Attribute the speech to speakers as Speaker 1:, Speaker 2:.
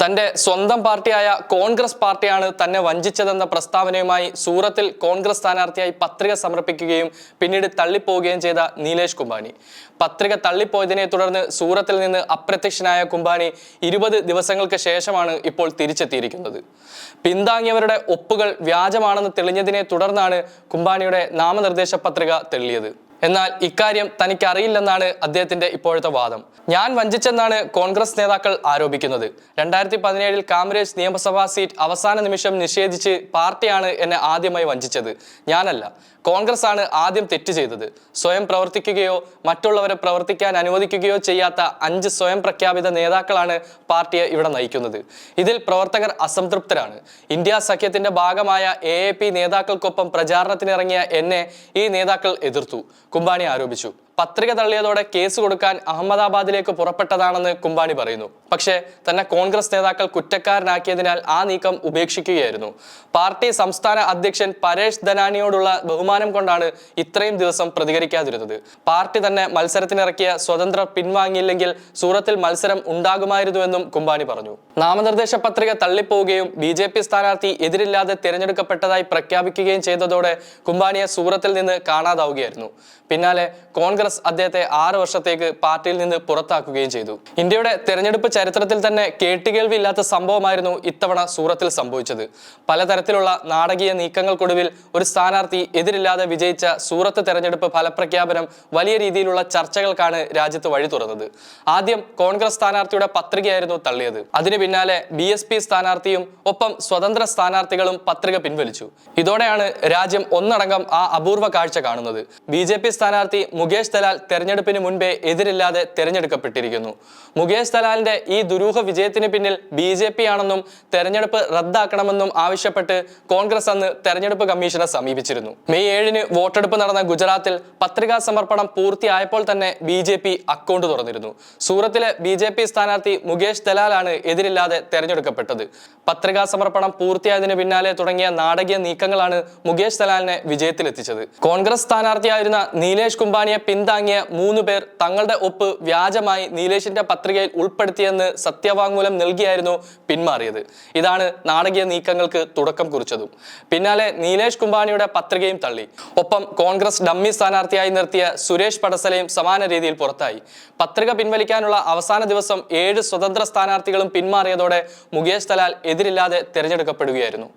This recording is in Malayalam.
Speaker 1: തന്റെ സ്വന്തം പാർട്ടിയായ കോൺഗ്രസ് പാർട്ടിയാണ് തന്നെ വഞ്ചിച്ചതെന്ന പ്രസ്താവനയുമായി സൂറത്തിൽ കോൺഗ്രസ് സ്ഥാനാർത്ഥിയായി പത്രിക സമർപ്പിക്കുകയും പിന്നീട് തള്ളിപ്പോവുകയും ചെയ്ത നീലേഷ് കുംഭാനി. പത്രിക തള്ളിപ്പോയതിനെ തുടർന്ന് സൂറത്തിൽ നിന്ന് അപ്രത്യക്ഷനായ കുംഭാനി 20 ദിവസങ്ങൾക്ക് ശേഷമാണ് ഇപ്പോൾ തിരിച്ചെത്തിയിരിക്കുന്നത്. പിന്താങ്ങിയവരുടെ ഒപ്പുകൾ വ്യാജമാണെന്ന് തെളിഞ്ഞതിനെ തുടർന്നാണ് കുംഭാനിയുടെ നാമനിർദ്ദേശ പത്രിക തെളിയത്. എന്നാൽ ഇക്കാര്യം തനിക്ക് അറിയില്ലെന്നാണ് അദ്ദേഹത്തിന്റെ ഇപ്പോഴത്തെ വാദം. ഞാൻ വഞ്ചിച്ചെന്നാണ് കോൺഗ്രസ് നേതാക്കൾ ആരോപിക്കുന്നത്. 2017 കാമരേജ് നിയമസഭാ സീറ്റ് അവസാന നിമിഷം നിഷേധിച്ച് പാർട്ടിയാണ് എന്നെ ആദ്യമായി വഞ്ചിച്ചത്, ഞാനല്ല. കോൺഗ്രസ് ആണ് ആദ്യം തെറ്റ് ചെയ്തത്. സ്വയം പ്രവർത്തിക്കുകയോ മറ്റുള്ളവരെ പ്രവർത്തിക്കാൻ അനുവദിക്കുകയോ ചെയ്യാത്ത 5 സ്വയം പ്രഖ്യാപിത നേതാക്കളാണ് പാർട്ടിയെ ഇവിടെ നയിക്കുന്നത്. ഇതിൽ പ്രവർത്തകർ അസംതൃപ്തരാണ്. ഇന്ത്യ സഖ്യത്തിന്റെ ഭാഗമായ AAP നേതാക്കൾക്കൊപ്പം പ്രചാരണത്തിനിറങ്ങിയ എന്നെ ഈ നേതാക്കൾ എതിർത്തു, കുംഭാനി ആരോപിച്ചു. പത്രിക തള്ളിയതോടെ കേസ് കൊടുക്കാൻ അഹമ്മദാബാദിലേക്ക് പുറപ്പെട്ടതാണെന്ന് കുംഭാനി പറയുന്നു. പക്ഷേ തന്നെ കോൺഗ്രസ് നേതാക്കൾ കുറ്റക്കാരനാക്കിയതിനാൽ ആ നീക്കം ഉപേക്ഷിക്കുകയായിരുന്നു. പാർട്ടി സംസ്ഥാന അധ്യക്ഷൻ പരേഷ് ധനാനിയോടുള്ള ബഹുമാനം കൊണ്ടാണ് ഇത്രയും ദിവസം പ്രതികരിക്കാതിരുന്നത്. പാർട്ടി തന്നെ മത്സരത്തിനിറക്കിയ സ്വതന്ത്രർ പിൻവാങ്ങിയില്ലെങ്കിൽ സൂറത്തിൽ മത്സരം ഉണ്ടാകുമായിരുന്നുവെന്നും കുംഭാനി പറഞ്ഞു. നാമനിർദ്ദേശ പത്രിക തള്ളിപ്പോവുകയും BJP സ്ഥാനാർത്ഥി എതിരില്ലാതെ തിരഞ്ഞെടുക്കപ്പെട്ടതായി പ്രഖ്യാപിക്കുകയും ചെയ്തതോടെ കുംഭാനിയെ സൂറത്തിൽ നിന്ന് കാണാതാവുകയായിരുന്നു. പിന്നാലെ കോൺഗ്രസ് അദ്ദേഹത്തെ 6 വർഷത്തേക്ക് പാർട്ടിയിൽ നിന്ന് പുറത്താക്കുകയും ചെയ്തു. ഇന്ത്യയുടെ തെരഞ്ഞെടുപ്പ് ചരിത്രത്തിൽ തന്നെ കേട്ടുകേൾവിയില്ലാത്ത സംഭവമായിരുന്നു ഇത്തവണ സൂറത്തിൽ സംഭവിച്ചത്. പലതരത്തിലുള്ള നാടകീയ നീക്കങ്ങൾക്കൊടുവിൽ ഒരു സ്ഥാനാർത്ഥി എതിരില്ലാതെ വിജയിച്ച സൂറത്ത് തെരഞ്ഞെടുപ്പ് ഫലപ്രഖ്യാപനം വലിയ രീതിയിലുള്ള ചർച്ചകൾക്കാണ് രാജ്യത്ത് വഴി തുറന്നത്. ആദ്യം കോൺഗ്രസ് സ്ഥാനാർത്ഥിയുടെ പത്രികയായിരുന്നു തള്ളിയത്. അതിന് പിന്നാലെ BSP സ്ഥാനാർത്ഥിയും ഒപ്പം സ്വതന്ത്ര സ്ഥാനാർത്ഥികളും പത്രിക പിൻവലിച്ചു. ഇതോടെയാണ് രാജ്യം ഒന്നടങ്കം ആ അപൂർവ കാഴ്ച കാണുന്നത്. BJP സ്ഥാനാർത്ഥി മുകേഷ് ദലാൽ തെരഞ്ഞെടുപ്പിന് മുൻപേ എതിരില്ലാതെ തെരഞ്ഞെടുക്കപ്പെട്ടിരിക്കുന്നു. മുകേഷ് ദലാലിന്റെ ഈ ദുരൂഹ വിജയത്തിന് പിന്നിൽ BJP ആണെന്നും തെരഞ്ഞെടുപ്പ് റദ്ദാക്കണമെന്നും ആവശ്യപ്പെട്ട് കോൺഗ്രസ് അന്ന് തെരഞ്ഞെടുപ്പ് കമ്മീഷനെ സമീപിച്ചിരുന്നു. മെയ് 7 വോട്ടെടുപ്പ് നടന്ന ഗുജറാത്തിൽ പത്രികാ സമർപ്പണം പൂർത്തിയായപ്പോൾ തന്നെ BJP അക്കൗണ്ട് തുറന്നിരുന്നു. സൂറത്തിലെ BJP സ്ഥാനാർത്ഥി മുകേഷ് ദലാലാണ് എതിരില്ലാതെ തെരഞ്ഞെടുക്കപ്പെട്ടത്. പത്രികാ സമർപ്പണം പൂർത്തിയായതിനു പിന്നാലെ തുടങ്ങിയ നാടകീയ നീക്കങ്ങളാണ് മുകേഷ് ദലാലിനെ വിജയത്തിലെത്തിച്ചത്. കോൺഗ്രസ് സ്ഥാനാർത്ഥിയായിരുന്ന നീലേഷ് കുംഭാനിയെ പിന്താങ്ങിയ 3 പേർ തങ്ങളുടെ ഒപ്പ് വ്യാജമായി നീലേഷിന്റെ പത്രികയിൽ ഉൾപ്പെടുത്തിയെന്ന് സത്യവാങ്മൂലം നൽകിയായിരുന്നു പിന്മാറിയത്. ഇതാണ് നാടകീയ നീക്കങ്ങൾക്ക് തുടക്കം കുറിച്ചതും. പിന്നാലെ നീലേഷ് കുംഭാനിയുടെ പത്രികയും തള്ളി. ഒപ്പം കോൺഗ്രസ് ഡമ്മി സ്ഥാനാർത്ഥിയായി നിർത്തിയ സുരേഷ് പടസലയും സമാന രീതിയിൽ പുറത്തായി. പത്രിക പിൻവലിക്കാനുള്ള അവസാന ദിവസം 7 സ്വതന്ത്ര സ്ഥാനാർത്ഥികളും പിന്മാറിയതോടെ മുകേഷ് ദലാൽ എതിരില്ലാതെ തിരഞ്ഞെടുക്കപ്പെടുകയായിരുന്നു.